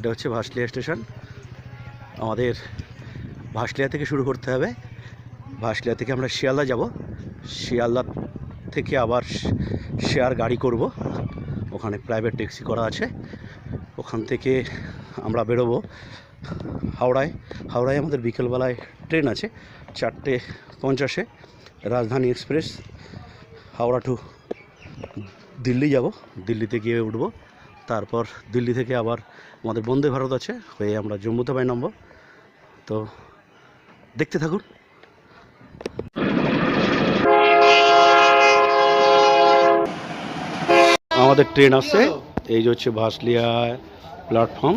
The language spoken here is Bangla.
এটা হচ্ছে ভাসলিয়া স্টেশন। আমাদের ভাসলিয়া থেকে শুরু করতে হবে। ভাসলিয়া থেকে আমরা শিয়ালদা যাব, শিয়ালদা থেকে আবার শেয়ার গাড়ি করব, ওখানে প্রাইভেট ট্যাক্সি করা আছে। ওখান থেকে আমরা বেরোবো হাওড়ায়। হাওড়ায় আমাদের বিকেলবেলায় ট্রেন আছে 4:50 রাজধানী এক্সপ্রেস। হাওড়া টু দিল্লি যাব, দিল্লিতে গিয়ে উঠবো। তারপর দিল্লি থেকে আবার আমাদের বন্দে ভারত আছে, হয়ে আমরা জম্মু তাওয়ায় নামবো। তো দেখতে থাকুন। আমাদের ট্রেন আসছে, এই যে হচ্ছে ভাসলিয়া প্ল্যাটফর্ম।